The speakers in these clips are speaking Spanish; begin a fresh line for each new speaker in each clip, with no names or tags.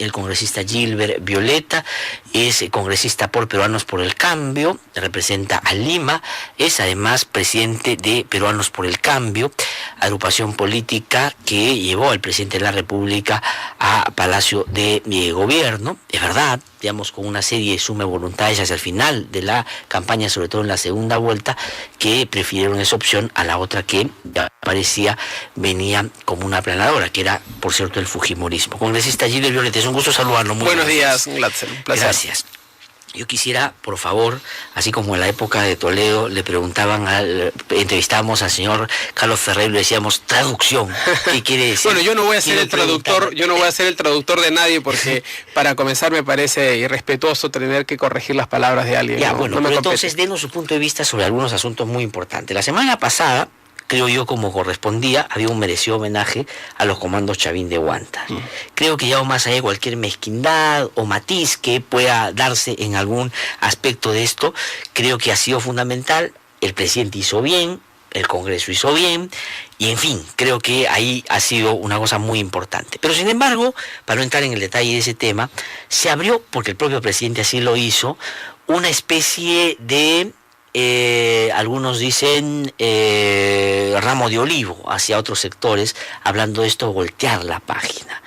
el congresista Gilbert Violeta, es congresista por Peruanos por el Cambio, representa a Lima, es además presidente de Peruanos por el Cambio, agrupación política que llevó al presidente de la República a Palacio de Gobierno. Es verdad, digamos, con una serie de suma de voluntades hacia el final de la campaña, sobre todo en la segunda vuelta, que prefirieron esa opción a la otra que ya parecía venía como una aplanadora, que era, por cierto, el fujimorismo. Congresista Gilbert Violeta, es un gusto saludarlo. Muy
buenos días, Gladstone, un placer.
Gracias. Yo quisiera, por favor, así como en la época de Toledo le preguntaban, entrevistábamos al señor Carlos Ferrer y le decíamos traducción. ¿Qué quiere decir?
Bueno, yo no voy a ser el traductor, de nadie porque para comenzar me parece irrespetuoso tener que corregir las palabras de alguien.
Ya, bueno, pero entonces denos su punto de vista sobre algunos asuntos muy importantes. La semana pasada, creo yo, como correspondía, había un merecido homenaje a los comandos Chavín de Huanta. Creo que ya más allá de cualquier mezquindad o matiz que pueda darse en algún aspecto de esto, creo que ha sido fundamental. El presidente hizo bien, el Congreso hizo bien, y en fin, creo que ahí ha sido una cosa muy importante. Pero sin embargo, para no entrar en el detalle de ese tema, se abrió, porque el propio presidente así lo hizo, una especie de algunos dicen ramo de olivo hacia otros sectores, hablando de esto, voltear la página.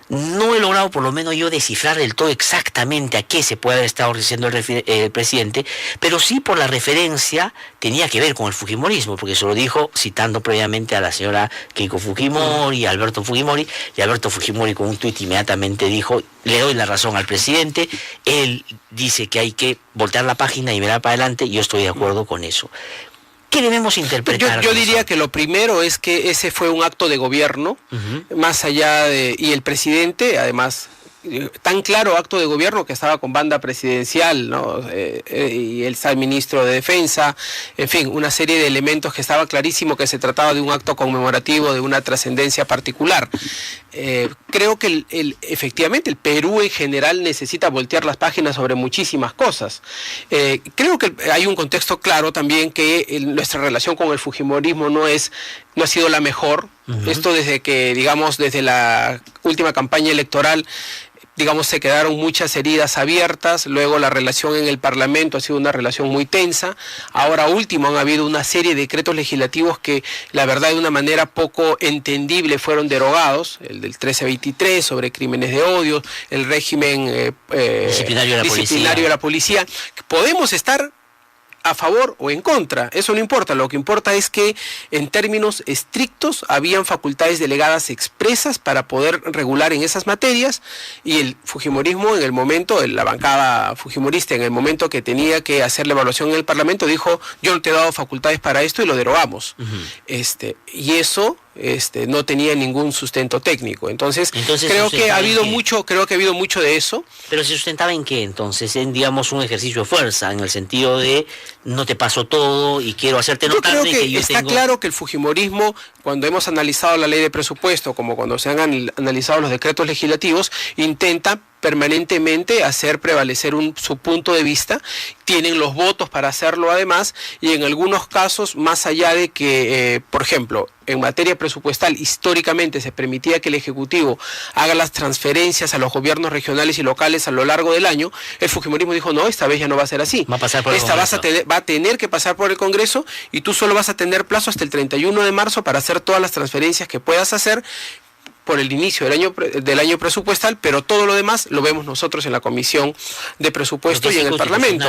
No he logrado, por lo menos yo, descifrar del todo exactamente a qué se puede haber estado diciendo el presidente, pero sí por la referencia tenía que ver con el fujimorismo, porque se lo dijo citando previamente a la señora Keiko Fujimori, a Alberto Fujimori, y Alberto Fujimori con un tuit inmediatamente dijo: le doy la razón al presidente, él dice que hay que voltear la página y mirar para adelante, y yo estoy de acuerdo con eso. ¿Qué debemos interpretar?
Yo diría que lo primero es que ese fue un acto de gobierno, más allá de... Y el presidente, además, tan claro acto de gobierno que estaba con banda presidencial, ¿no? Y el ministro de Defensa, en fin, una serie de elementos que estaba clarísimo que se trataba de un acto conmemorativo de una trascendencia particular. Creo que efectivamente el Perú en general necesita voltear las páginas sobre muchísimas cosas. Creo que hay un contexto claro también que nuestra relación con el fujimorismo no ha sido la mejor. Esto desde que, digamos, desde la última campaña electoral, digamos, se quedaron muchas heridas abiertas. Luego la relación en el Parlamento ha sido una relación muy tensa. Ahora último han habido una serie de decretos legislativos que, la verdad, de una manera poco entendible fueron derogados. El del 1323 sobre crímenes de odio, el régimen disciplinario de la policía. Podemos estar a favor o en contra, eso no importa, lo que importa es que en términos estrictos habían facultades delegadas expresas para poder regular en esas materias, y el fujimorismo en el momento, la bancada fujimorista en el momento que tenía que hacer la evaluación en el Parlamento dijo: yo no te he dado facultades para esto, y lo derogamos. Y eso no tenía ningún sustento técnico. Entonces creo que ha habido mucho de eso.
Pero se sustentaba en qué entonces, en, digamos, un ejercicio de fuerza, en el sentido de no te paso todo y quiero hacerte notar.
Yo creo que está claro que el fujimorismo, cuando hemos analizado la ley de presupuesto, como cuando se han analizado los decretos legislativos, intenta permanentemente hacer prevalecer su punto de vista, tienen los votos para hacerlo además, y en algunos casos, más allá de que, por ejemplo, en materia presupuestal, históricamente se permitía que el Ejecutivo haga las transferencias a los gobiernos regionales y locales a lo largo del año, el fujimorismo dijo: no, esta vez ya no va a ser así.
Va a pasar por el Congreso.
Va a tener que pasar por el Congreso, y tú solo vas a tener plazo hasta el 31 de marzo para hacer todas las transferencias que puedas hacer por el inicio del año presupuestal, pero todo lo demás lo vemos nosotros en la Comisión de Presupuesto y en el Parlamento.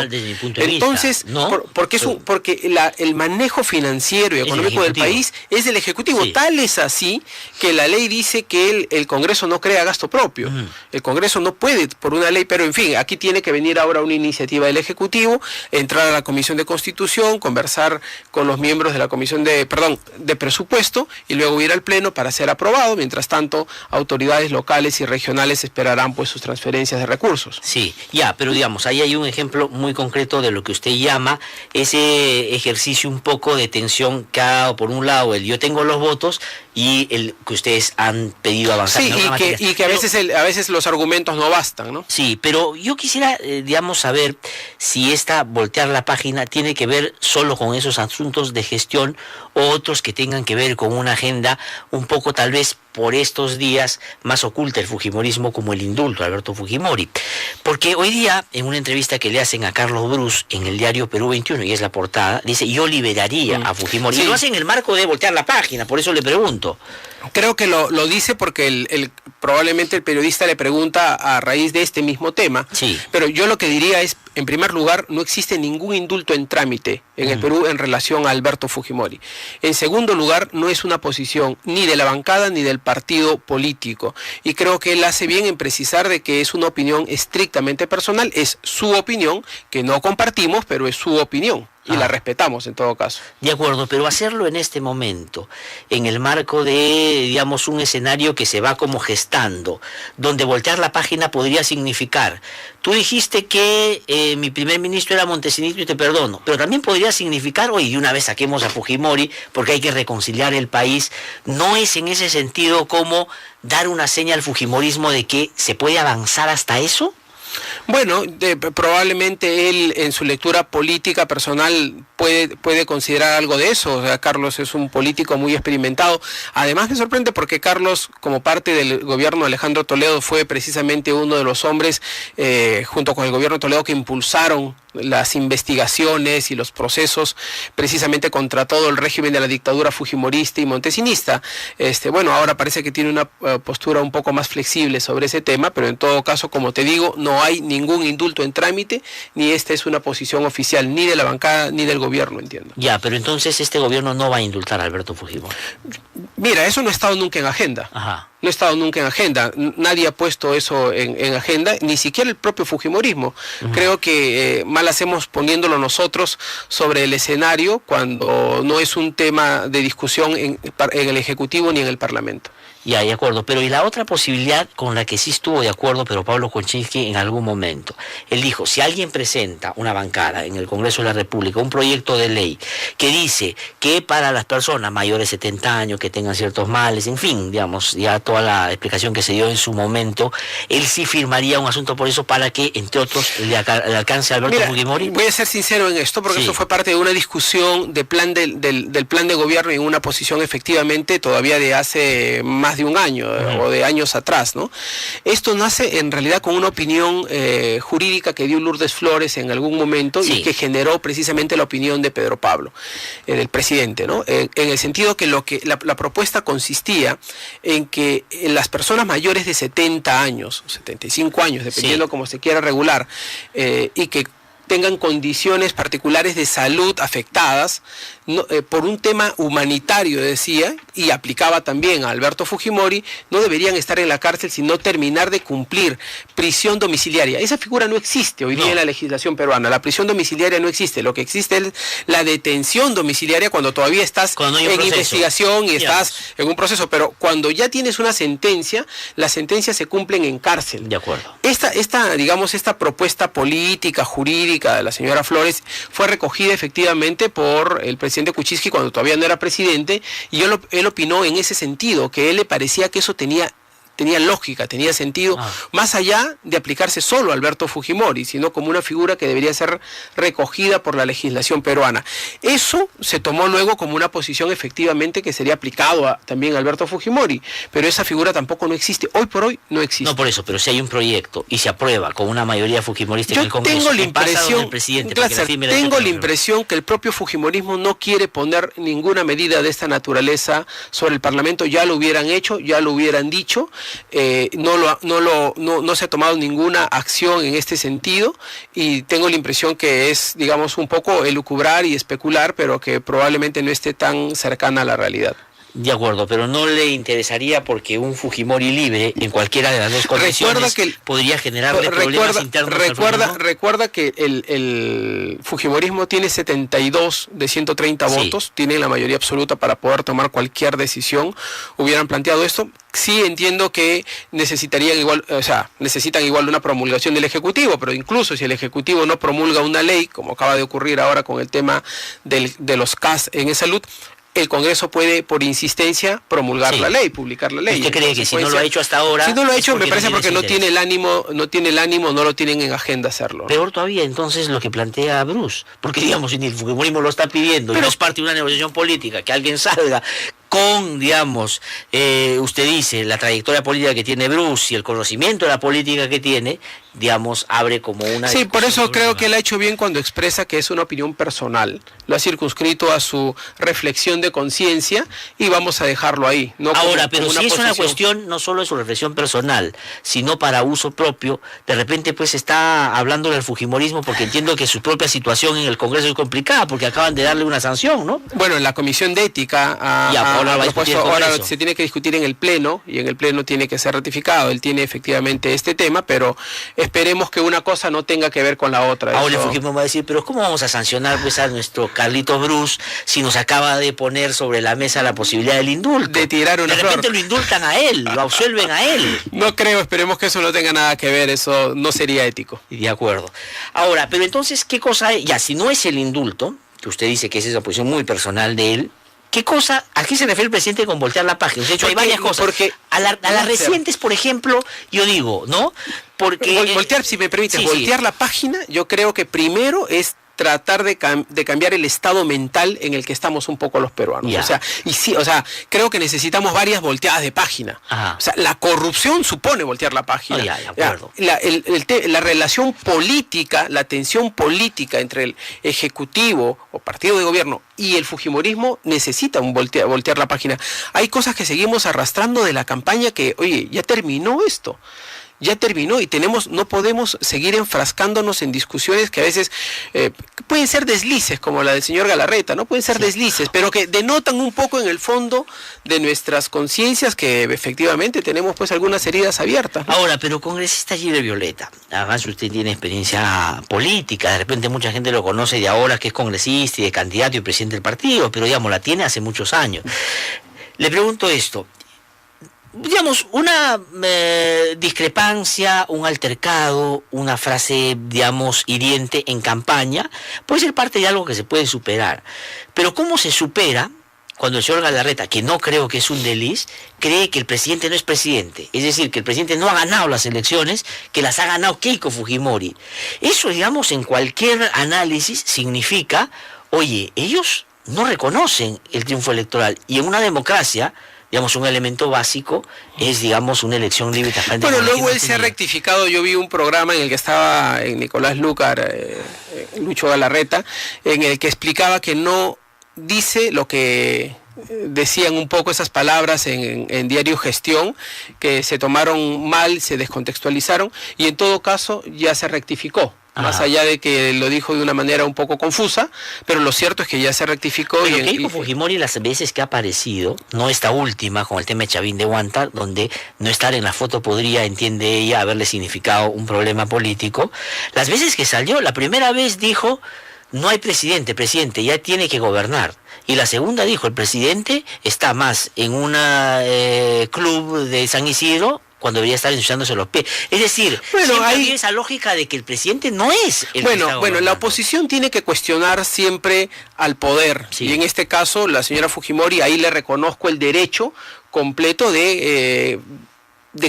Entonces, ¿no? Porque el manejo financiero y económico del país es del Ejecutivo. Sí. Tal es así que la ley dice que el Congreso no crea gasto propio. El Congreso no puede por una ley, pero en fin, aquí tiene que venir ahora una iniciativa del Ejecutivo, entrar a la Comisión de Constitución, conversar con los miembros de la Comisión de Presupuesto, y luego ir al Pleno para ser aprobado. Mientras tanto, autoridades locales y regionales esperarán pues sus transferencias de recursos.
Sí, ya, pero digamos, ahí hay un ejemplo muy concreto de lo que usted llama ese ejercicio un poco de tensión que ha dado, por un lado, el yo tengo los votos y el que ustedes han pedido avanzar.
Sí, y que a veces los argumentos no bastan, ¿no?
Sí, pero yo quisiera, digamos, saber si esta voltear la página tiene que ver solo con esos asuntos de gestión o otros que tengan que ver con una agenda un poco tal vez por estos días más oculta el fujimorismo como el indulto a Alberto Fujimori. Porque hoy día, en una entrevista que le hacen a Carlos Bruce en el diario Perú 21, y es la portada, dice: yo liberaría a Fujimori. Sí. Y lo hace en el marco de voltear la página, por eso le pregunto.
Creo que lo dice porque probablemente el periodista le pregunta a raíz de este mismo tema.
Sí.
Pero yo lo que diría es, en primer lugar, no existe ningún indulto en trámite en el Perú en relación a Alberto Fujimori. En segundo lugar, no es una posición ni de la bancada ni del partido político. Y creo que él hace bien en precisar de que es una opinión estrictamente personal, es su opinión, que no compartimos, pero es su opinión. Y la respetamos en todo caso.
De acuerdo, pero hacerlo en este momento, en el marco de, digamos, un escenario que se va como gestando, donde voltear la página podría significar: tú dijiste que mi primer ministro era Montesinito y te perdono, pero también podría significar: oye, de una vez saquemos a Fujimori porque hay que reconciliar el país. ¿No es en ese sentido como dar una señal al fujimorismo de que se puede avanzar hasta eso?
Bueno, probablemente él en su lectura política personal puede considerar algo de eso. O sea, Carlos es un político muy experimentado. Además me sorprende porque Carlos, como parte del gobierno de Alejandro Toledo, fue precisamente uno de los hombres, junto con el gobierno de Toledo, que impulsaron las investigaciones y los procesos precisamente contra todo el régimen de la dictadura fujimorista y montesinista. Bueno, ahora parece que tiene una postura un poco más flexible sobre ese tema, pero en todo caso, como te digo, no hay ningún indulto en trámite, ni esta es una posición oficial ni de la bancada ni del gobierno, entiendo.
Ya, pero entonces este gobierno no va a indultar a Alberto Fujimori.
Mira, eso no ha estado nunca en agenda.
Ajá.
No ha estado nunca en agenda. Nadie ha puesto eso en agenda, ni siquiera el propio fujimorismo. Creo que mal hacemos poniéndolo nosotros sobre el escenario cuando no es un tema de discusión en el Ejecutivo ni en el Parlamento.
Ya, de acuerdo, pero y la otra posibilidad con la que sí estuvo de acuerdo, pero Pablo Kuczynski en algún momento, él dijo: si alguien presenta una bancada en el Congreso de la República, un proyecto de ley que dice que para las personas mayores de 70 años que tengan ciertos males, en fin, digamos, ya toda la explicación que se dio en su momento, él sí firmaría un asunto por eso para que, entre otros, le alcance a Alberto Fujimori.
Voy a ser sincero en esto, porque esto fue parte de una discusión del plan de gobierno y en una posición efectivamente todavía de hace más de un año o de años atrás, ¿no? Esto nace en realidad con una opinión jurídica que dio Lourdes Flores en algún momento y que generó precisamente la opinión de Pedro Pablo, del presidente, ¿no? En el sentido que la propuesta consistía en que las personas mayores de 70 años, 75 años, dependiendo cómo se quiera regular, y que tengan condiciones particulares de salud afectadas por un tema humanitario, decía, y aplicaba también a Alberto Fujimori, no deberían estar en la cárcel sino terminar de cumplir prisión domiciliaria. Esa figura no existe hoy día en la legislación peruana. La prisión domiciliaria no existe. Lo que existe es la detención domiciliaria cuando todavía estás en investigación y estás en un proceso. Pero cuando ya tienes una sentencia, las sentencias se cumplen en cárcel.
De acuerdo.
Esta propuesta política, jurídica de la señora Flores fue recogida efectivamente por el presidente Kuczynski cuando todavía no era presidente, y él opinó en ese sentido, que a él le parecía que eso tenía lógica, tenía sentido, más allá de aplicarse solo a Alberto Fujimori, sino como una figura que debería ser recogida por la legislación peruana. Eso se tomó luego como una posición efectivamente que sería aplicado también a Alberto Fujimori, pero esa figura tampoco no existe. Hoy por hoy no existe.
No por eso, pero si hay un proyecto y se aprueba con una mayoría fujimorista en el Congreso,
tengo la impresión que el propio fujimorismo no quiere poner ninguna medida de esta naturaleza sobre el Parlamento. Ya lo hubieran hecho, ya lo hubieran dicho. No se ha tomado ninguna acción en este sentido, y tengo la impresión que es, digamos, un poco elucubrar y especular, pero que probablemente no esté tan cercana a la realidad.
De acuerdo, pero no le interesaría porque un Fujimori libre en cualquiera de las dos condiciones podría generarle problemas internos.
Recuerda que el Fujimorismo tiene 72 de 130 votos, tiene la mayoría absoluta para poder tomar cualquier decisión. Hubieran planteado esto. Sí entiendo que necesitan igual una promulgación del Ejecutivo, pero incluso si el Ejecutivo no promulga una ley, como acaba de ocurrir ahora con el tema de los CAS en salud, el Congreso puede, por insistencia, promulgar la ley, publicar la ley.
¿Usted cree que si no lo ha hecho hasta ahora?
Si no lo ha hecho, me parece porque no tiene el ánimo, no lo tienen en agenda hacerlo.
Peor todavía, entonces, lo que plantea Bruce. Porque, digamos, si el fujimorismo lo está pidiendo, pero no es parte de una negociación política, que alguien salga con, digamos, usted dice, la trayectoria política que tiene Bruce y el conocimiento de la política que tiene, digamos, abre como una...
Sí, por eso creo que él ha hecho bien cuando expresa que es una opinión personal. Lo ha circunscrito a su reflexión de conciencia y vamos a dejarlo ahí. No
ahora,
como
pero
una
si es una
posición.
cuestión no solo de su reflexión personal, sino para uso propio, de repente pues está hablando del fujimorismo porque entiendo que su propia situación en el Congreso es complicada porque acaban de darle una sanción, ¿no?
Bueno, en la Comisión de Ética ahora se tiene que discutir en el Pleno y en el Pleno tiene que ser ratificado. Él tiene efectivamente este tema, pero esperemos que una cosa no tenga que ver con la otra.
Ahora el Fujimori va a decir, pero ¿cómo vamos a sancionar pues a nuestro Carlitos Bruce si nos acaba de poner sobre la mesa la posibilidad del indulto?
De tirar una
De repente
flor.
lo indultan a él, lo absuelven a él.
No creo, esperemos que eso no tenga nada que ver, eso no sería ético.
De acuerdo. Ahora, pero entonces, ¿qué cosa es? Ya, si no es el indulto, que usted dice que es esa posición muy personal de él, ¿qué cosa? ¿A qué se refiere el presidente con voltear la página? De hecho, hay varias cosas.
Porque
a las recientes, por ejemplo, yo digo, ¿no? Porque
voltear, si me permites,
sí,
voltear la página, yo creo que primero es tratar de cambiar el estado mental en el que estamos un poco los peruanos.
Ya.
O sea, creo que necesitamos varias volteadas de página.
Ajá.
O sea, la corrupción supone voltear la página.
Oh, ya, de acuerdo.
La relación política, la tensión política entre el Ejecutivo o partido de gobierno y el fujimorismo necesita voltear la página. Hay cosas que seguimos arrastrando de la campaña que, oye, ya terminó esto. Ya terminó y no podemos seguir enfrascándonos en discusiones que a veces pueden ser deslices, como la del señor Galarreta, ¿no? Pueden ser deslices, pero que denotan un poco en el fondo de nuestras conciencias que efectivamente tenemos pues algunas heridas abiertas, ¿no?
Ahora, pero congresista Gilles Violeta, además usted tiene experiencia política, de repente mucha gente lo conoce de ahora que es congresista y de candidato y presidente del partido, pero digamos, la tiene hace muchos años. Le pregunto esto. Digamos, una discrepancia, un altercado, una frase, digamos, hiriente en campaña, puede ser parte de algo que se puede superar. Pero ¿cómo se supera cuando el señor Galarreta, que no creo que es un desliz, cree que el presidente no es presidente? Es decir, que el presidente no ha ganado las elecciones, que las ha ganado Keiko Fujimori. Eso, digamos, en cualquier análisis significa, oye, ellos no reconocen el triunfo electoral. Y en una democracia, digamos, un elemento básico es, digamos, una elección libre y transparente.
Bueno, luego él se ha rectificado. Yo vi un programa en el que estaba Nicolás Lucar, Lucho Galarreta, en el que explicaba que no dice lo que decían un poco esas palabras en Diario Gestión, que se tomaron mal, se descontextualizaron, y en todo caso ya se rectificó. Más allá de que lo dijo de una manera un poco confusa, pero lo cierto es que ya se rectificó.
Pero Keiko Fujimori las veces que ha aparecido, no esta última con el tema de Chavín de Huántar, donde no estar en la foto podría, entiende ella, haberle significado un problema político. Las veces que salió, la primera vez dijo, no hay presidente ya tiene que gobernar. Y la segunda dijo, el presidente está más en un club de San Isidro cuando debería estar ensuciándose los pies. Es decir, siempre hay esa lógica de que el presidente no es el que está gobernando.
La oposición tiene que cuestionar siempre al poder. Sí. Y en este caso, la señora Fujimori, ahí le reconozco el derecho completo de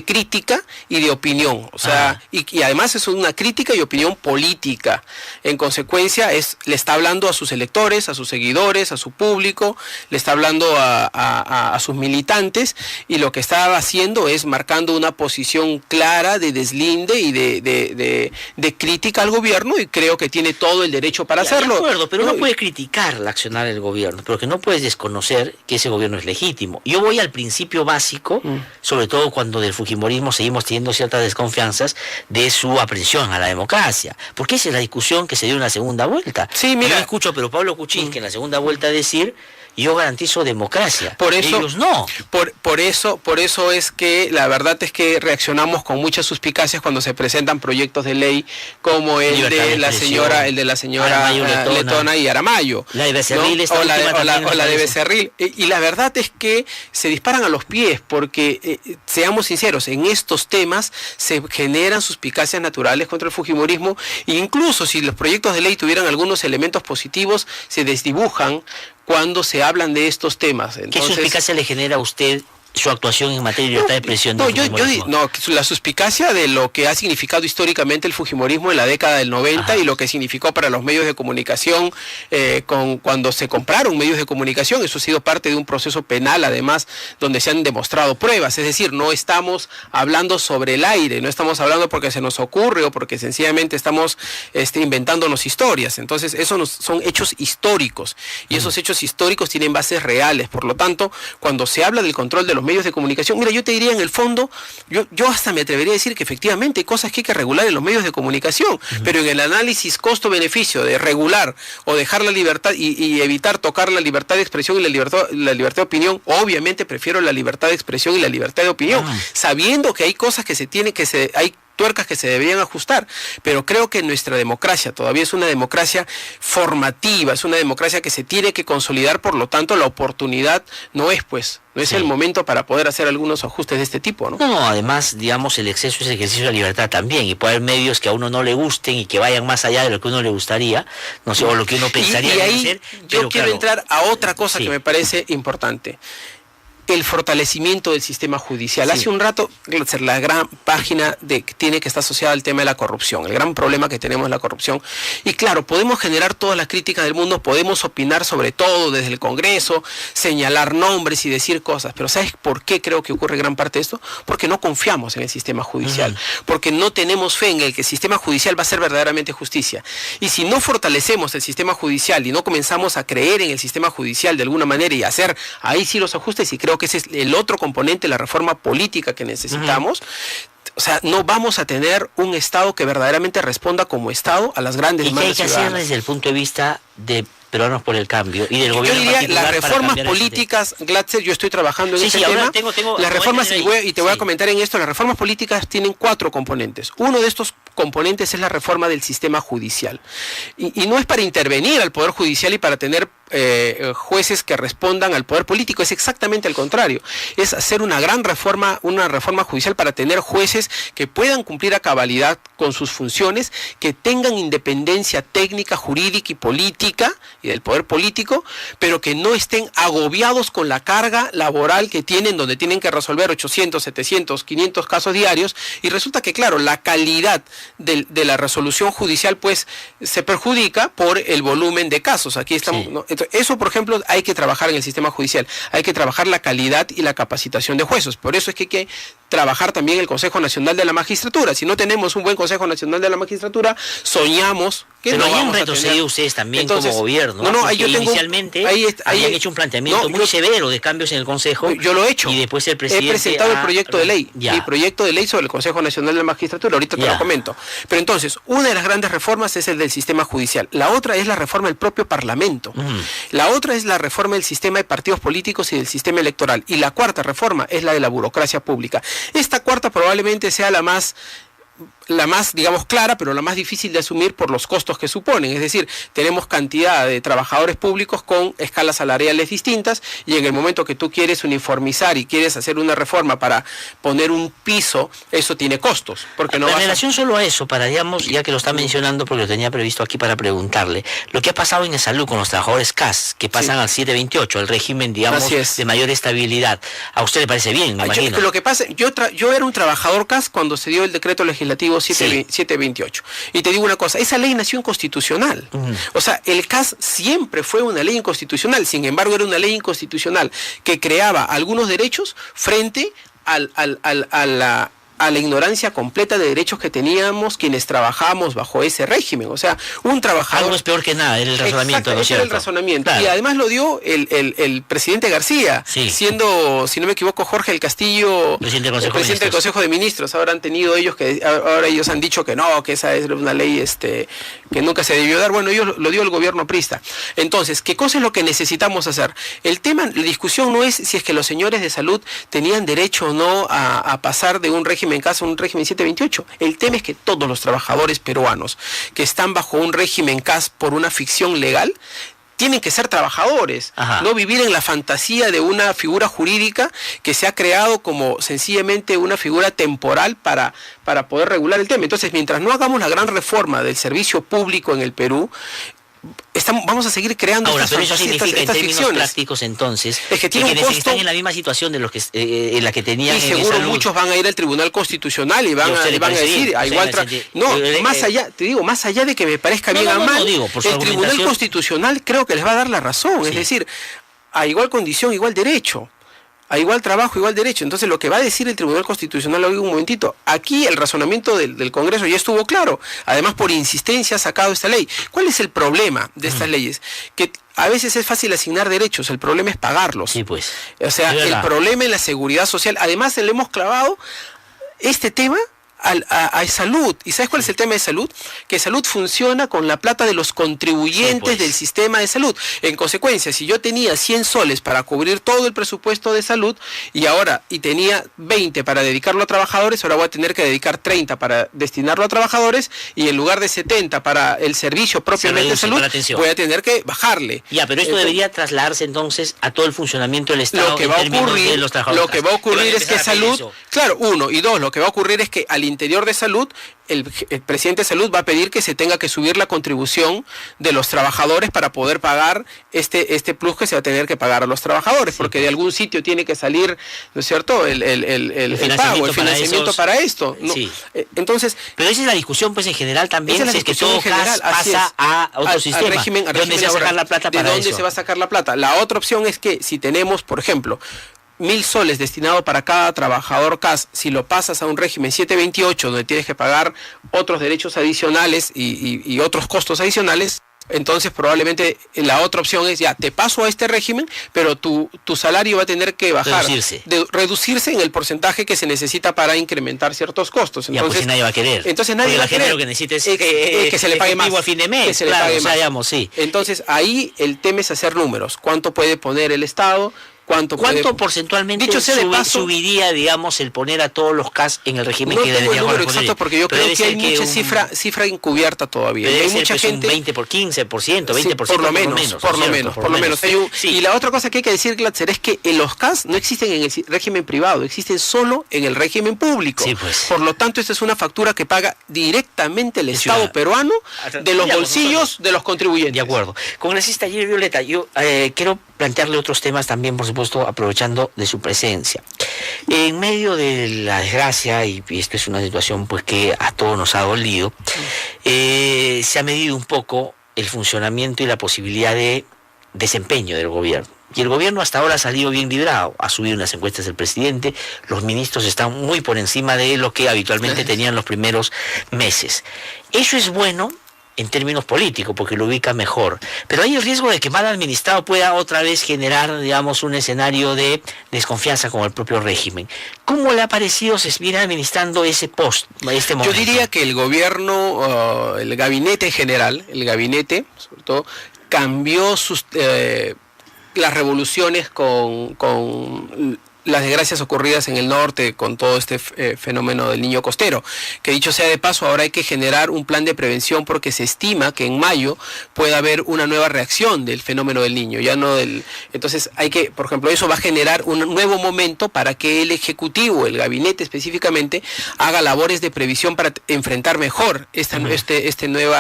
crítica y de opinión, o sea, y además es una crítica y opinión política. En consecuencia, le está hablando a sus electores, a sus seguidores, a su público, le está hablando a sus militantes, y lo que está haciendo es marcando una posición clara de deslinde y de crítica al gobierno, y creo que tiene todo el derecho para hacerlo.
De acuerdo, pero uno puede criticar la accionar del gobierno, pero que no puedes desconocer que ese gobierno es legítimo. Yo voy al principio básico, sobre todo cuando del fujimorismo seguimos teniendo ciertas desconfianzas de su aprehensión a la democracia, porque esa es la discusión que se dio en la segunda vuelta.
Sí, mira,
yo escucho a Pablo Kuczynski en la segunda vuelta decir, yo garantizo democracia.
Por eso,
ellos no.
Por eso es que la verdad es que reaccionamos con muchas suspicacias cuando se presentan proyectos de ley como el de la señora Letona y Aramayo.
La de Becerril,
¿no? o la de Becerril. Y la verdad es que se disparan a los pies porque, seamos sinceros, en estos temas se generan suspicacias naturales contra el fujimorismo, e incluso si los proyectos de ley tuvieran algunos elementos positivos, se desdibujan cuando se hablan de estos temas. Entonces,
¿qué suspicacia le genera a usted su actuación en materia de libertad de expresión.
La suspicacia de lo que ha significado históricamente el fujimorismo en la década del 90 y lo que significó para los medios de comunicación cuando se compraron medios de comunicación. Eso ha sido parte de un proceso penal, además, donde se han demostrado pruebas. Es decir, no estamos hablando sobre el aire, no estamos hablando porque se nos ocurre o porque sencillamente estamos inventándonos historias. Entonces, son hechos históricos y esos hechos históricos tienen bases reales. Por lo tanto, cuando se habla del control de los medios de comunicación, mira, yo te diría en el fondo, yo hasta me atrevería a decir que efectivamente hay cosas que hay que regular en los medios de comunicación, pero en el análisis costo-beneficio de regular o dejar la libertad y evitar tocar la libertad de expresión y la libertad de opinión, obviamente prefiero la libertad de expresión y la libertad de opinión, sabiendo que hay cosas hay tuercas que se deberían ajustar, pero creo que nuestra democracia todavía es una democracia formativa, es una democracia que se tiene que consolidar, por lo tanto la oportunidad no es el momento para poder hacer algunos ajustes de este tipo, ¿no?
No, además, digamos, el exceso es ejercicio de la libertad también, y puede haber medios que a uno no le gusten y que vayan más allá de lo que uno le gustaría, no sé, o lo que uno pensaría.
Y ahí yo quiero entrar a otra cosa que me parece importante. El fortalecimiento del sistema judicial. Hace un rato, la gran página que tiene que estar asociada al tema de la corrupción. El gran problema que tenemos es la corrupción. Y claro, podemos generar todas las críticas del mundo, podemos opinar sobre todo desde el Congreso, señalar nombres y decir cosas. Pero ¿sabes por qué creo que ocurre gran parte de esto? Porque no confiamos en el sistema judicial. Porque no tenemos fe en el que el sistema judicial va a ser verdaderamente justicia. Y si no fortalecemos el sistema judicial y no comenzamos a creer en el sistema judicial de alguna manera y hacer ahí sí los ajustes, y creo que ese es el otro componente, la reforma política que necesitamos. O sea, no vamos a tener un Estado que verdaderamente responda como Estado a las grandes demandas ciudadanas. ¿Y qué hay que hacer
desde el punto de vista de Peruanos por el Cambio y del gobierno?
Yo diría, las reformas políticas, Glatzer, yo estoy trabajando en ese tema. Las reformas, y te voy a comentar en esto, las reformas políticas tienen 4 componentes. Uno de estos componentes es la reforma del sistema judicial. Y no es para intervenir al Poder Judicial y para tener jueces que respondan al poder político, es exactamente al contrario, es hacer una reforma judicial para tener jueces que puedan cumplir a cabalidad con sus funciones, que tengan independencia técnica, jurídica y política y del poder político, pero que no estén agobiados con la carga laboral que tienen, donde tienen que resolver 800, 700, 500 casos diarios, y resulta que claro, la calidad de la resolución judicial pues se perjudica por el volumen de casos. Aquí estamos, ¿no? Eso, por ejemplo, hay que trabajar en el sistema judicial, hay que trabajar la calidad y la capacitación de jueces. Por eso es que hay que trabajar también el Consejo Nacional de la Magistratura. Si no tenemos un buen Consejo Nacional de la Magistratura, soñamos que
pero
no
hayan retrocedido ustedes también. Entonces, como gobierno. Inicialmente habían hecho un planteamiento muy severo de cambios en el Consejo.
Yo lo he hecho.
Y después el presidente
he presentado el proyecto de ley. Mi proyecto de ley sobre el Consejo Nacional de la Magistratura. Ahorita te lo comento. Pero entonces, una de las grandes reformas es el del sistema judicial. La otra es la reforma del propio Parlamento. La otra es la reforma del sistema de partidos políticos y del sistema electoral. Y la cuarta reforma es la de la burocracia pública. Esta cuarta probablemente sea la más, digamos, clara, pero la más difícil de asumir por los costos que suponen. Es decir, tenemos cantidad de trabajadores públicos con escalas salariales distintas, y en el momento que tú quieres uniformizar y quieres hacer una reforma para poner un piso, eso tiene costos. Porque no
en relación solo a eso, digamos, ya que lo está mencionando, porque lo tenía previsto aquí para preguntarle, lo que ha pasado en salud con los trabajadores CAS, que pasan al 728, el régimen, digamos, de mayor estabilidad. ¿A usted le parece bien? Me imagino.
Lo que pasa, yo era un trabajador CAS cuando se dio el decreto legislativo 728. Y te digo una cosa, esa ley nació inconstitucional. O sea, el CAS siempre fue una ley inconstitucional, sin embargo era una ley inconstitucional que creaba algunos derechos frente a la ignorancia completa de derechos que teníamos quienes trabajábamos bajo ese régimen. O sea, un trabajador...
Algo es peor que nada, era el razonamiento, ¿no es cierto?
Era el razonamiento. Claro. Y además lo dio el presidente García, siendo, si no me equivoco, Jorge del Castillo, presidente del Consejo de Ministros. Ahora ellos han dicho que no, que esa es una ley que nunca se debió dar. Bueno, ellos lo dio el gobierno aprista. Entonces, ¿qué cosa es lo que necesitamos hacer? La discusión no es si es que los señores de salud tenían derecho o no a pasar de un régimen en caso de un régimen 728. El tema es que todos los trabajadores peruanos que están bajo un régimen CAS por una ficción legal tienen que ser trabajadores, no vivir en la fantasía de una figura jurídica que se ha creado como sencillamente una figura temporal para poder regular el tema. Entonces, mientras no hagamos la gran reforma del servicio público en el Perú, vamos a seguir creando
Ahora, pero eso significa en términos
ficciones
prácticos entonces
es que tiene un costo,
están en la misma situación de los que en la que tenían
y seguro muchos van a ir al Tribunal Constitucional y van a decir más allá, te digo, más allá de que me parezca bien o mal, el Tribunal Constitucional creo que les va a dar la razón, es decir, a igual condición, igual derecho. A igual trabajo, igual derecho. Entonces lo que va a decir el Tribunal Constitucional, oiga un momentito, aquí el razonamiento del Congreso ya estuvo claro, además por insistencia ha sacado esta ley. ¿Cuál es el problema de estas leyes? Que a veces es fácil asignar derechos, el problema es pagarlos.
Sí, pues.
O sea, el problema en la seguridad social, además le hemos clavado este tema a salud. ¿Y sabes cuál es el tema de salud? Que salud funciona con la plata de los contribuyentes del sistema de salud. En consecuencia, si yo tenía 100 soles para cubrir todo el presupuesto de salud y tenía 20 para dedicarlo a trabajadores, ahora voy a tener que dedicar 30 para destinarlo a trabajadores y en lugar de 70 para el servicio propiamente de salud, voy a tener que bajarle.
Ya, pero esto debería trasladarse entonces a todo el funcionamiento del Estado.
Lo que va a ocurrir es que salud, claro, uno, y dos, lo que va a ocurrir es que al interior de salud, el presidente de salud va a pedir que se tenga que subir la contribución de los trabajadores para poder pagar este plus que se va a tener que pagar a los trabajadores, porque de algún sitio tiene que salir, ¿no es cierto?, el financiamiento para esto. ¿No?
Sí.
Entonces,
pero esa es la discusión, pues, en general también, si es que todo pasa a otro sistema. ¿De dónde se va a sacar la plata para eso?
¿De dónde se va a sacar la plata? La otra opción es que si tenemos, por ejemplo, 1.000 soles destinado para cada trabajador CAS, si lo pasas a un régimen 728, donde tienes que pagar otros derechos adicionales y otros costos adicionales, entonces probablemente la otra opción es ya, te paso a este régimen, pero tu salario va a tener que bajar, reducirse en el porcentaje que se necesita para incrementar ciertos costos.
Entonces, ya, pues, nadie va a querer.
Entonces nadie va a querer.
Lo que necesita es
que se le pague más.
A fin de mes,
que se le pague más.
Digamos, sí.
Entonces ahí el tema es hacer números. ¿Cuánto puede poner el Estado? ¿Cuánto
porcentualmente subiría, digamos, el poner a todos los CAS en el régimen que debería
corresponder? No tengo el número exacto porque yo creo que hay mucha cifra encubierta todavía.
Hay
mucha gente.
Un 15%, 20%
por lo menos. Y la otra cosa que hay que decir, Glatzer, es que los CAS no existen en el régimen privado, existen solo en el régimen público.
Sí, pues.
Por lo tanto, esta es una factura que paga directamente el Estado peruano de los bolsillos de los contribuyentes.
De acuerdo. Congresista Gil Violeta, yo quiero plantearle otros temas también, por supuesto, aprovechando de su presencia. En medio de la desgracia, y esto es una situación pues que a todos nos ha dolido, se ha medido un poco el funcionamiento y la posibilidad de desempeño del gobierno. Y el gobierno hasta ahora ha salido bien librado, ha subido en las encuestas del presidente, los ministros están muy por encima de lo que habitualmente tenían los primeros meses. Eso es bueno en términos políticos, porque lo ubica mejor. Pero hay el riesgo de que mal administrado pueda otra vez generar, digamos, un escenario de desconfianza con el propio régimen. ¿Cómo le ha parecido se viene administrando este momento?
Yo diría que el gobierno, el gabinete en general, sobre todo, cambió las revoluciones con las desgracias ocurridas en el norte con todo este fenómeno del niño costero, que dicho sea de paso, ahora hay que generar un plan de prevención porque se estima que en mayo pueda haber una nueva reacción del fenómeno del niño, entonces hay que, por ejemplo, eso va a generar un nuevo momento para que el Ejecutivo, el gabinete específicamente, haga labores de previsión para enfrentar mejor este nuevo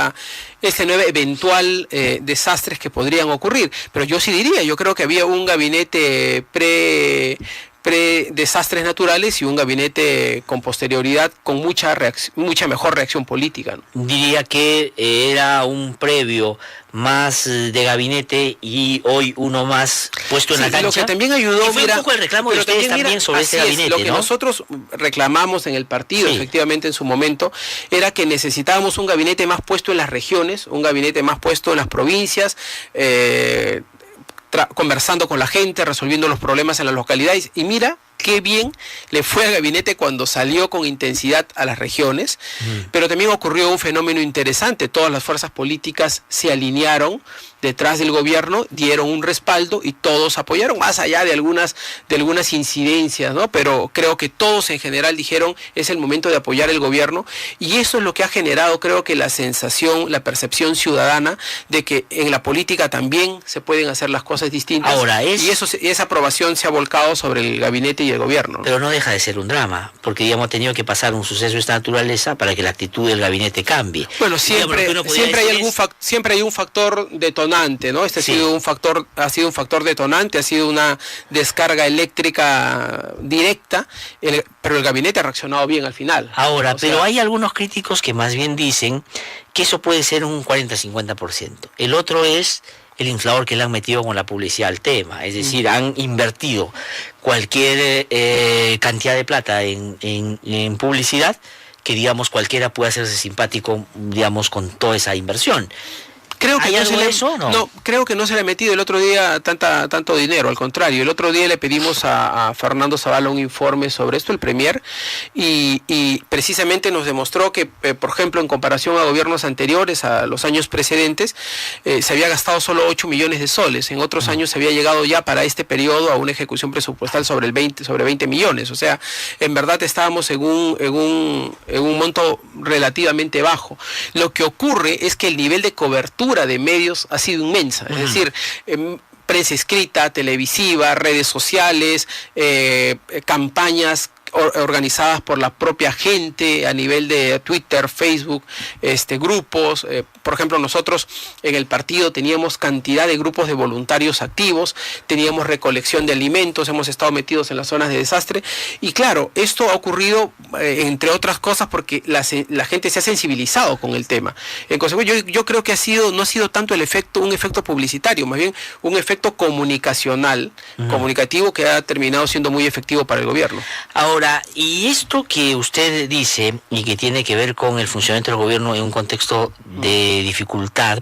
eventual desastres que podrían ocurrir. Pero yo sí diría, yo creo que había un gabinete pre-desastres naturales y un gabinete con posterioridad con mucha mejor reacción política, ¿no?
Diría que era un previo más de gabinete y hoy uno más puesto en la cancha.
Lo que también ayudó,
y fue un poco el reclamo de ustedes también sobre ese gabinete,
lo que nosotros reclamamos en el partido, efectivamente en su momento, era que necesitábamos un gabinete más puesto en las regiones, un gabinete más puesto en las provincias, conversando con la gente, resolviendo los problemas en las localidades. Y mira qué bien le fue al gabinete cuando salió con intensidad a las regiones, pero también ocurrió un fenómeno interesante. Todas las fuerzas políticas se alinearon detrás del gobierno, dieron un respaldo y todos apoyaron, más allá de algunas incidencias, ¿no? Pero creo que todos en general dijeron es el momento de apoyar el gobierno, y eso es lo que ha generado, creo que la sensación, la percepción ciudadana de que en la política también se pueden hacer las cosas distintas.
Ahora
y esa aprobación se ha volcado sobre el gabinete y el gobierno.
Pero no deja de ser un drama, porque digamos ha tenido que pasar un suceso de esta naturaleza para que la actitud del gabinete cambie.
Bueno, siempre hay un factor detonante, ¿no? Este ha sido un factor detonante, ha sido una descarga eléctrica directa, pero el gabinete ha reaccionado bien al final.
Ahora, pero hay algunos críticos que más bien dicen que eso puede ser un 40-50%. El otro es el inflador que le han metido con la publicidad al tema, es decir, han invertido cualquier cantidad de plata en publicidad, que digamos cualquiera puede hacerse simpático, digamos, con toda esa inversión.
Creo que creo que no se le ha metido el otro día tanto dinero, al contrario. El otro día le pedimos a Fernando Zavala un informe sobre esto, el Premier, y precisamente nos demostró que, por ejemplo, en comparación a gobiernos anteriores, a los años precedentes, se había gastado solo 8 millones de soles. En otros años se había llegado ya para este periodo a una ejecución presupuestal sobre 20 millones. O sea, en verdad estábamos en un monto relativamente bajo. Lo que ocurre es que el nivel de cobertura de medios ha sido inmensa, es decir, prensa escrita, televisiva, redes sociales, campañas organizadas por la propia gente a nivel de Twitter, Facebook, grupos. Por ejemplo, nosotros en el partido teníamos cantidad de grupos de voluntarios activos, teníamos recolección de alimentos, hemos estado metidos en las zonas de desastre, y claro, esto ha ocurrido entre otras cosas porque la gente se ha sensibilizado con el tema. En consecuencia, yo creo que no ha sido tanto un efecto publicitario, más bien un efecto comunicacional, comunicativo, que ha terminado siendo muy efectivo para el gobierno.
Ahora, y esto que usted dice y que tiene que ver con el funcionamiento del gobierno en un contexto de dificultad,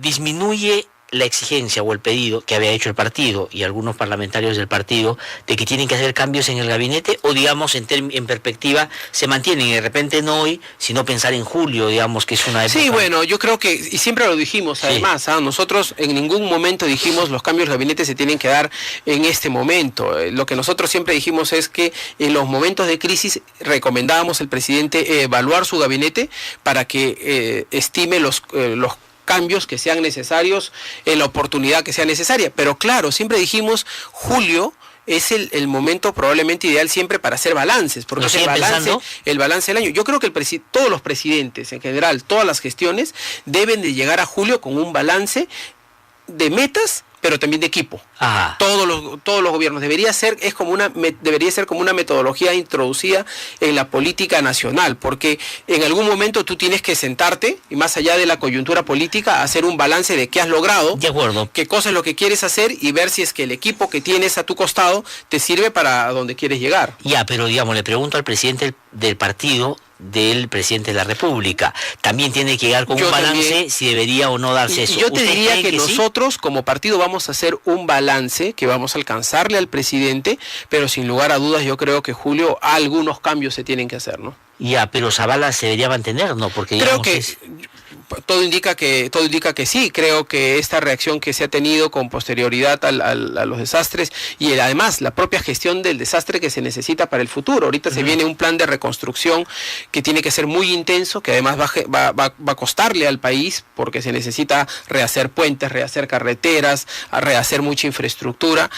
disminuye la exigencia o el pedido que había hecho el partido y algunos parlamentarios del partido de que tienen que hacer cambios en el gabinete, o digamos en perspectiva se mantienen, y de repente no hoy, sino pensar en julio, digamos, que es una época.
Sí, bueno, yo creo que, y siempre lo dijimos además, nosotros en ningún momento dijimos los cambios del gabinete se tienen que dar en este momento. Lo que nosotros siempre dijimos es que en los momentos de crisis recomendábamos al presidente evaluar su gabinete para que estime los cambios que sean necesarios en la oportunidad que sea necesaria. Pero claro, siempre dijimos, julio es el momento probablemente ideal siempre para hacer balances, porque es el balance del año. Yo creo que todos los presidentes en general, todas las gestiones, deben de llegar a julio con un balance de metas, pero también de equipo. Todos los gobiernos debería ser como una metodología introducida en la política nacional, porque en algún momento tú tienes que sentarte y más allá de la coyuntura política hacer un balance de qué has logrado,
de acuerdo,
qué cosa es lo que quieres hacer y ver si es que el equipo que tienes a tu costado te sirve para donde quieres llegar.
Pero digamos, le pregunto al presidente del partido, del presidente de la República, también tiene que llegar con un balance si debería o no darse eso.
Yo te diría que nosotros como partido vamos a hacer un balance que vamos a alcanzarle al presidente, pero sin lugar a dudas yo creo que julio algunos cambios se tienen que hacer, ¿no?
Pero Zavala se debería mantener, ¿no? Porque
creo que todo indica que sí. Creo que esta reacción que se ha tenido con posterioridad a los desastres y además la propia gestión del desastre que se necesita para el futuro. Ahorita se viene un plan de reconstrucción que tiene que ser muy intenso, que además va a costarle al país porque se necesita rehacer puentes, rehacer carreteras, rehacer mucha infraestructura.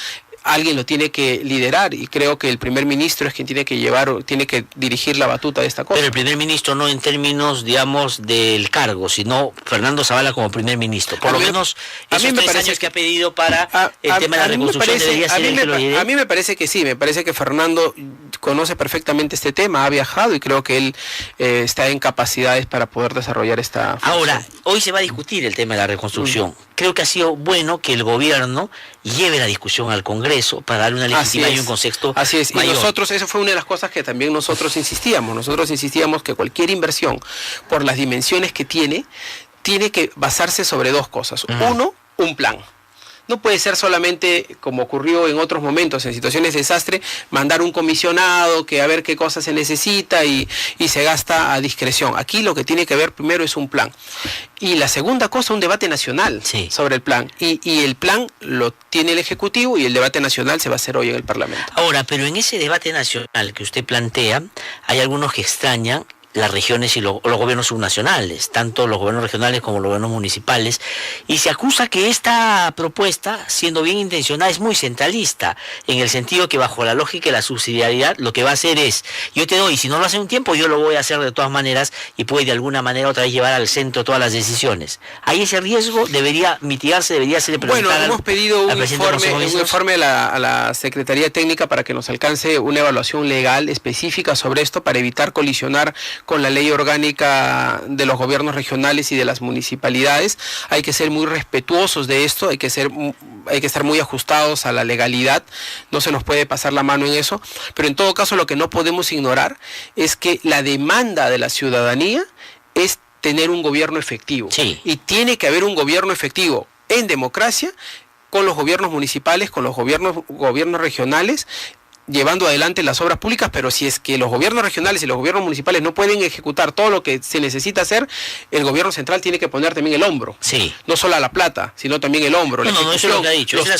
Alguien lo tiene que liderar y creo que el primer ministro es quien tiene que dirigir la batuta de esta cosa.
Pero el primer ministro no en términos, digamos, del cargo, sino Fernando Zavala como primer ministro. Por lo menos esos 3 años que ha pedido para el tema de la reconstrucción debería ser el que lo lidere.
A mí me parece que sí, me parece que Fernando conoce perfectamente este tema, ha viajado y creo que él está en capacidades para poder desarrollar esta función.
Ahora, hoy se va a discutir el tema de la reconstrucción. Creo que ha sido bueno que el gobierno lleve la discusión al Congreso para darle una legitimidad y un contexto
Así es,
mayor.
Y nosotros, eso fue una de las cosas que también nosotros insistíamos. Nosotros insistíamos que cualquier inversión, por las dimensiones que tiene que basarse sobre 2 cosas. Uno, un plan. No puede ser solamente, como ocurrió en otros momentos, en situaciones de desastre, mandar un comisionado que a ver qué cosa se necesita y se gasta a discreción. Aquí lo que tiene que haber primero es un plan. Y la segunda cosa, un debate nacional sobre el plan. Y el plan lo tiene el Ejecutivo y el debate nacional se va a hacer hoy en el Parlamento.
Ahora, pero en ese debate nacional que usted plantea, hay algunos que extrañan las regiones y los gobiernos subnacionales, tanto los gobiernos regionales como los gobiernos municipales, y se acusa que esta propuesta, siendo bien intencionada, es muy centralista, en el sentido que bajo la lógica de la subsidiariedad lo que va a hacer es, yo te doy, si no lo hace un tiempo, yo lo voy a hacer de todas maneras, y puede de alguna manera otra vez llevar al centro todas las decisiones. Ahí ese riesgo debería mitigarse, debería ser
Bueno, hemos pedido un informe a la Secretaría Técnica para que nos alcance una evaluación legal específica sobre esto, para evitar colisionar con la ley orgánica de los gobiernos regionales y de las municipalidades. Hay que ser muy respetuosos de esto, hay que estar muy ajustados a la legalidad, no se nos puede pasar la mano en eso, pero en todo caso lo que no podemos ignorar es que la demanda de la ciudadanía es tener un gobierno efectivo.
Sí.
Y tiene que haber un gobierno efectivo en democracia, con los gobiernos municipales, con los gobiernos regionales, llevando adelante las obras públicas, pero si es que los gobiernos regionales y los gobiernos municipales no pueden ejecutar todo lo que se necesita hacer, el gobierno central tiene que poner también el hombro.
Sí.
No solo la plata, sino también el hombro.
No, eso es lo que ha dicho. Los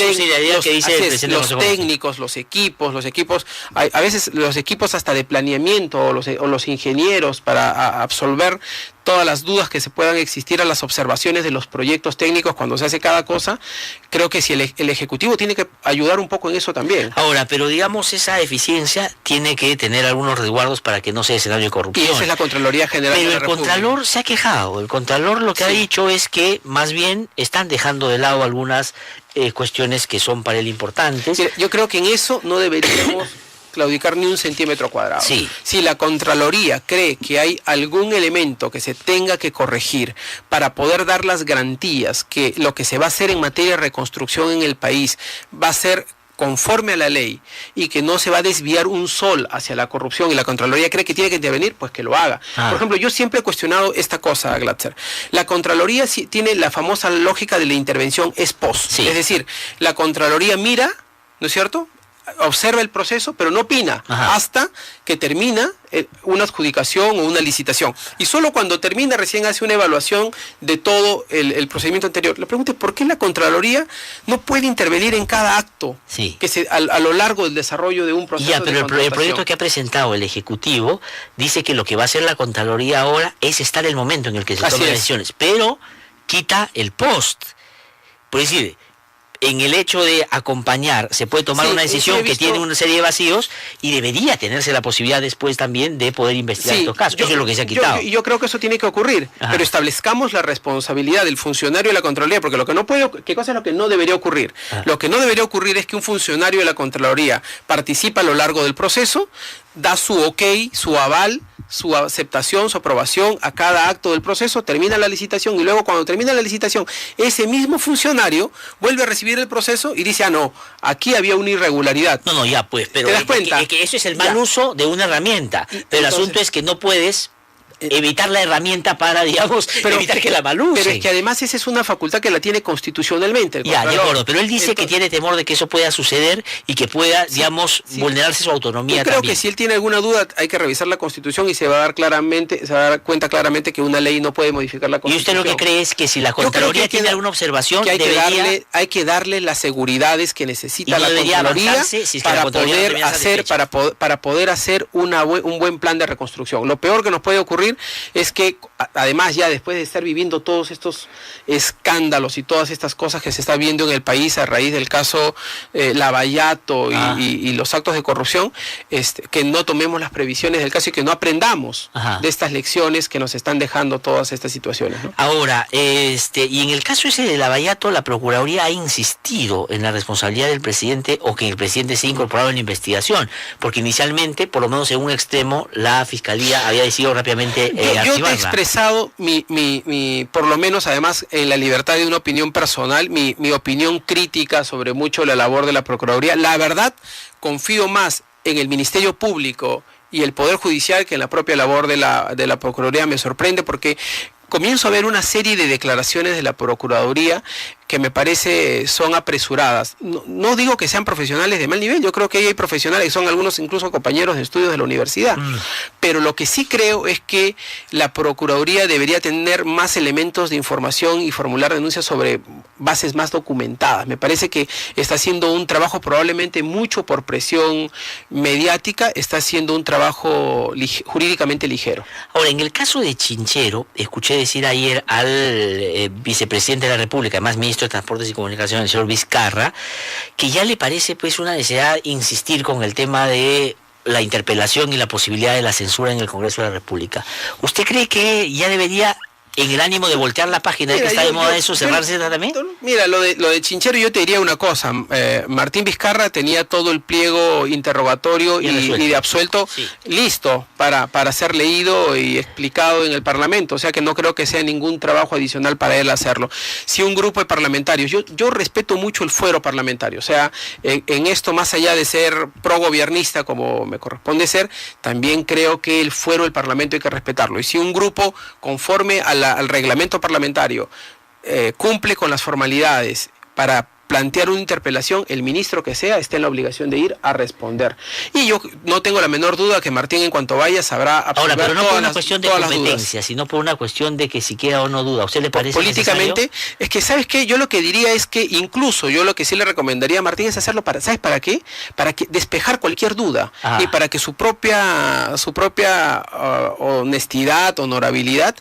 técnicos, los equipos, a veces los equipos hasta de planeamiento o los ingenieros para absolver todas las dudas que se puedan existir a las observaciones de los proyectos técnicos cuando se hace cada cosa. Creo que si el Ejecutivo tiene que ayudar un poco en eso también.
Ahora, pero digamos, esa eficiencia tiene que tener algunos resguardos para que no sea escenario de corrupción.
Y esa es la Contraloría General de la República.
Pero el Contralor se ha quejado. El Contralor lo que ha dicho es que más bien están dejando de lado algunas cuestiones que son para él importantes.
Sí, yo creo que en eso no deberíamos claudicar ni un centímetro cuadrado.
Sí.
Si la Contraloría cree que hay algún elemento que se tenga que corregir para poder dar las garantías que lo que se va a hacer en materia de reconstrucción en el país va a ser conforme a la ley y que no se va a desviar un sol hacia la corrupción, y la Contraloría cree que tiene que intervenir, pues que lo haga. Por ejemplo, yo siempre he cuestionado esta cosa, Glatzer. La Contraloría tiene la famosa lógica de la intervención ex post.
Sí.
Es decir, la Contraloría mira, ¿no es cierto?, observa el proceso, pero no opina hasta que termina una adjudicación o una licitación. Y solo cuando termina recién hace una evaluación de todo el procedimiento anterior. La pregunta es, ¿por qué la Contraloría no puede intervenir en cada acto que a lo largo del desarrollo de un proceso de contratación?
Pero el proyecto que ha presentado el Ejecutivo dice que lo que va a hacer la Contraloría ahora es estar el momento en el que se toman las decisiones, pero quita el post. Por decir, en el hecho de acompañar, se puede tomar una decisión que tiene una serie de vacíos y debería tenerse la posibilidad después también de poder investigar estos casos. Eso es lo que se ha quitado.
Yo creo que eso tiene que ocurrir, pero establezcamos la responsabilidad del funcionario de la Contraloría, porque lo que no puede, ¿qué cosa es lo que no debería ocurrir? Lo que no debería ocurrir es que un funcionario de la Contraloría participa a lo largo del proceso, da su ok, su aval, su aceptación, su aprobación a cada acto del proceso, termina la licitación y luego cuando termina la licitación, ese mismo funcionario vuelve a recibir el proceso y dice, no, aquí había una irregularidad.
No, ya pues, pero
¿te das cuenta?
Que eso es el mal uso de una herramienta, pero el asunto es que no puedes evitar la herramienta para, digamos, evitar que la maluse.
Pero es que además esa es una facultad que la tiene constitucionalmente.
Ya, de acuerdo, pero él dice que tiene temor de que eso pueda suceder y que pueda, digamos, vulnerarse su autonomía
también. Yo creo que si él tiene alguna duda hay que revisar la Constitución y se va a dar cuenta claramente que una ley no puede modificar la Constitución.
¿Y usted lo que cree es que si la Contraloría tiene alguna observación,
hay que darle las seguridades que necesita la Contraloría para poder hacer un buen plan de reconstrucción? Lo peor que nos puede ocurrir es que además ya después de estar viviendo todos estos escándalos y todas estas cosas que se está viendo en el país a raíz del caso Lavallato y los actos de corrupción, que no tomemos las previsiones del caso y que no aprendamos de estas lecciones que nos están dejando todas estas situaciones, ¿no?
Ahora, y en el caso ese de Lavallato, la Procuraduría ha insistido en la responsabilidad del presidente o que el presidente se ha incorporado en la investigación, porque inicialmente, por lo menos en un extremo, la Fiscalía había decidido rápidamente
yo te he expresado por lo menos además en la libertad de una opinión personal, mi opinión crítica sobre mucho la labor de la Procuraduría. La verdad, confío más en el Ministerio Público y el Poder Judicial que en la propia labor de la Procuraduría. Me sorprende porque comienzo a ver una serie de declaraciones de la Procuraduría que me parece son apresuradas. No digo que sean profesionales de mal nivel, yo creo que hay profesionales, son algunos incluso compañeros de estudios de la universidad, pero lo que sí creo es que la Procuraduría debería tener más elementos de información y formular denuncias sobre bases más documentadas. Me parece que está haciendo un trabajo probablemente mucho por presión mediática, está haciendo un trabajo jurídicamente ligero.
Ahora, en el caso de Chinchero, escuché decir ayer al vicepresidente de la República, además ministro de Transportes y Comunicaciones, el señor Vizcarra, que ya le parece pues una necesidad insistir con el tema de la interpelación y la posibilidad de la censura en el Congreso de la República. ¿Usted cree que ya debería, en el ánimo de voltear la página, de que está de moda eso, cerrarse también?
Mira, lo de Chinchero, yo te diría una cosa. Martín Vizcarra tenía todo el pliego interrogatorio y de absuelto listo para ser leído y explicado en el Parlamento. O sea que no creo que sea ningún trabajo adicional para él hacerlo. Si un grupo de parlamentarios, yo respeto mucho el fuero parlamentario. O sea, en esto, más allá de ser pro-gobiernista, como me corresponde ser, también creo que el fuero del Parlamento hay que respetarlo. Y si un grupo, conforme al reglamento parlamentario, cumple con las formalidades para plantear una interpelación, el ministro que sea está en la obligación de ir a responder. Y yo no tengo la menor duda que Martín, en cuanto vaya, sabrá absolver.
Ahora, pero no por una cuestión de competencia, sino por una cuestión de que si queda o no duda. ¿A usted le parece
políticamente
necesario?
Es que, ¿sabes qué? Yo lo que diría es que incluso yo lo que sí le recomendaría a Martín es hacerlo para, ¿sabes para qué? Para que despejar cualquier duda y para que su propia honestidad, honorabilidad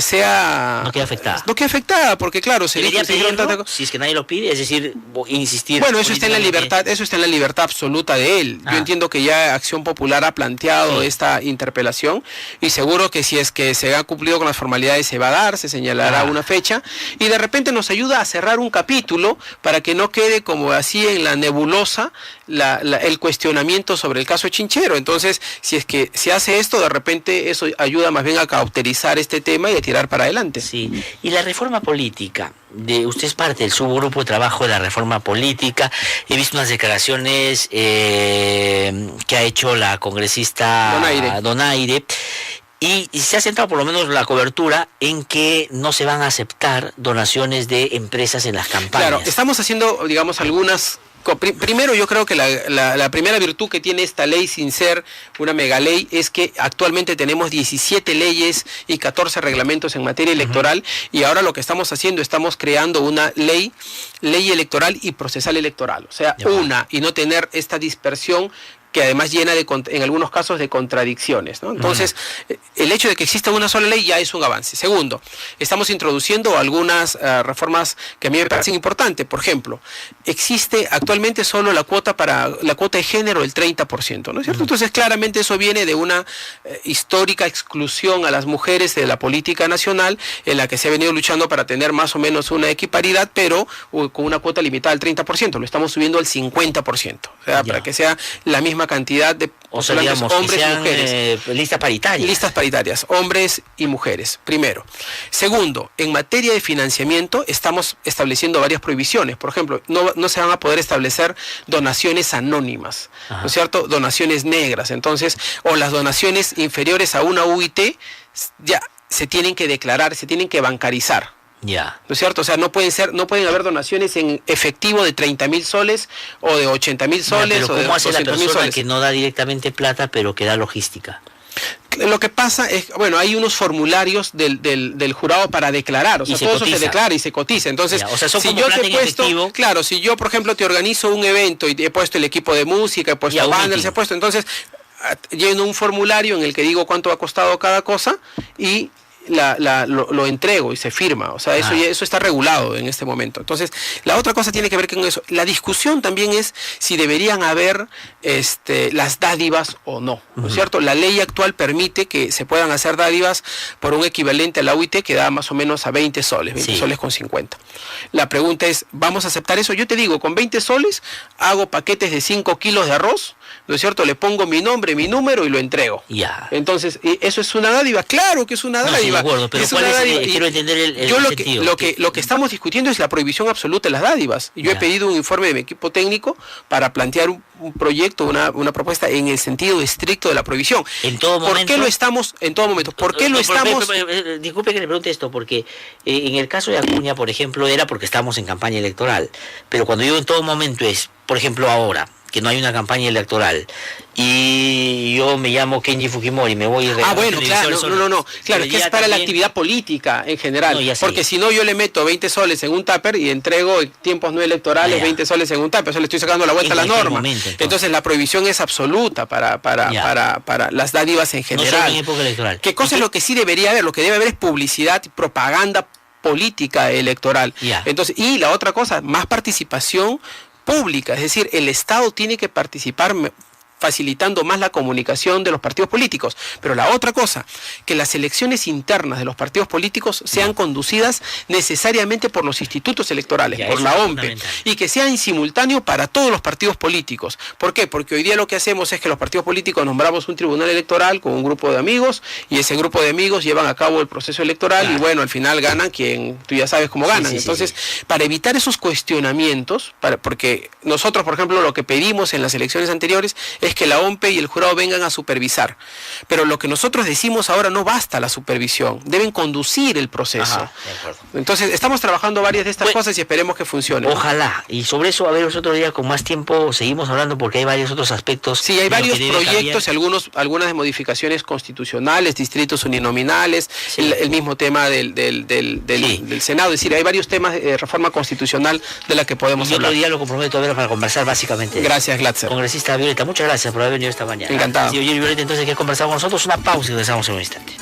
sea...
No quede afectada.
No quede afectada, porque claro,
debería pedirlo, si es que nadie lo pide, es decir, insistir.
Bueno, eso está en la libertad absoluta de él. Yo entiendo que ya Acción Popular ha planteado esta interpelación y seguro que si es que se ha cumplido con las formalidades se va a dar, se señalará una fecha y de repente nos ayuda a cerrar un capítulo para que no quede como así en la nebulosa el cuestionamiento sobre el caso Chinchero. Entonces, si es que se hace esto, de repente eso ayuda más bien a cauterizar este tema y a tirar para adelante.
Sí, y la reforma política, usted es parte del subgrupo de trabajo de la reforma política. He visto unas declaraciones que ha hecho la congresista Donaire y se ha centrado por lo menos la cobertura en que no se van a aceptar donaciones de empresas en las campañas.
Claro, estamos haciendo, digamos, algunas... Primero, yo creo que la primera virtud que tiene esta ley, sin ser una megaley, es que actualmente tenemos 17 leyes y 14 reglamentos en materia electoral y ahora lo que estamos haciendo, estamos creando una ley electoral y procesal electoral, o sea, y no tener esta dispersión que además llena en algunos casos de contradicciones, ¿no? Entonces, el hecho de que exista una sola ley ya es un avance. Segundo, estamos introduciendo algunas reformas que a mí me parecen importantes. Por ejemplo, existe actualmente solo la cuota de género, el 30%, ¿no es cierto? Entonces, claramente eso viene de una histórica exclusión a las mujeres de la política nacional, en la que se ha venido luchando para tener más o menos una equiparidad, pero con una cuota limitada al 30%. Lo estamos subiendo al 50%, o sea, para que sea la misma cantidad de
digamos,
hombres y mujeres.
Listas paritarias.
Listas paritarias, hombres y mujeres, primero. Segundo, en materia de financiamiento estamos estableciendo varias prohibiciones. Por ejemplo, no se van a poder establecer donaciones anónimas, ¿no es cierto? Donaciones negras. Entonces, o las donaciones inferiores a una UIT ya se tienen que declarar, se tienen que bancarizar.
Ya.
¿No es cierto? O sea, no pueden haber donaciones en efectivo de 30.000 soles o de 80.000 soles
pero
o de 200.000 soles.
¿cómo hace la persona que no da directamente plata pero que da logística?
Lo que pasa es, bueno, hay unos formularios del jurado para declarar, o sea, todo eso se declara y se cotiza. Entonces,
ya, o sea,
si yo te he puesto, claro, si yo, por ejemplo, te organizo un evento y te he puesto el equipo de música, he puesto banners, he puesto, entonces, lleno un formulario en el que digo cuánto ha costado cada cosa y lo entrego y se firma, o sea, eso está regulado en este momento. Entonces, la otra cosa tiene que ver con eso. La discusión también es si deberían haber las dádivas o no, ¿no es cierto? La ley actual permite que se puedan hacer dádivas por un equivalente a la UIT que da más o menos a 20 soles, 20 soles con 50. La pregunta es, ¿vamos a aceptar eso? Yo te digo, con 20 soles hago paquetes de 5 kilos de arroz ¿no es cierto? Le pongo mi nombre, mi número y lo entrego.
Ya.
Entonces, ¿eso es una dádiva? Claro que es una dádiva.
No, sí, de acuerdo, pero
es una dádiva.
quiero entender el
yo
sentido.
lo que estamos discutiendo es la prohibición absoluta de las dádivas. Yo he pedido un informe de mi equipo técnico para plantear un proyecto, una propuesta en el sentido estricto de la prohibición.
En todo momento.
¿Por qué lo estamos en todo momento? ¿Por qué lo estamos?
Disculpe que le pregunte esto, porque en el caso de Acuña, por ejemplo, era porque estábamos en campaña electoral. Pero cuando digo en todo momento es, por ejemplo, ahora, que no hay una campaña electoral y yo me llamo Kenji Fujimori, me voy a
bueno, claro, no, claro, es que es para la actividad política en general, porque si no yo le meto 20 soles en un tupper y entrego en tiempos no electorales 20 soles en un tupper, o sea, le estoy sacando la vuelta a la norma. Entonces la prohibición es absoluta para las dádivas en general.
No solo en época electoral.
¿Qué cosa es lo que sí debería haber? Lo que debe haber es publicidad y propaganda política electoral. Entonces, y la otra cosa, más participación pública, es decir, el Estado tiene que participar facilitando más la comunicación de los partidos políticos. Pero la otra cosa, que las elecciones internas de los partidos políticos sean conducidas necesariamente por los institutos electorales, por la OMPE, y que sean simultáneos para todos los partidos políticos. ¿Por qué? Porque hoy día lo que hacemos es que los partidos políticos nombramos un tribunal electoral con un grupo de amigos, y ese grupo de amigos llevan a cabo el proceso electoral, y bueno, al final ganan quien, tú ya sabes cómo ganan. Entonces, para evitar esos cuestionamientos, porque nosotros, por ejemplo, lo que pedimos en las elecciones anteriores es que la OMPE y el jurado vengan a supervisar. Pero lo que nosotros decimos ahora, no basta la supervisión, deben conducir el proceso.
De acuerdo.
Entonces, estamos trabajando varias de estas cosas y esperemos que funcione.
Ojalá. Y sobre eso, a ver, otro día con más tiempo seguimos hablando porque hay varios otros aspectos.
Sí, hay varios proyectos y algunas de modificaciones constitucionales, distritos uninominales, el mismo tema del Senado. Es decir, hay varios temas de reforma constitucional de la que podemos hablar.
Otro día lo comprometo a ver para conversar básicamente.
Gracias, Glatzer.
Congresista Violeta, muchas gracias por haber venido esta mañana.
Encantado.
Si Violeta entonces quiere conversar con nosotros, una pausa y regresamos en un instante.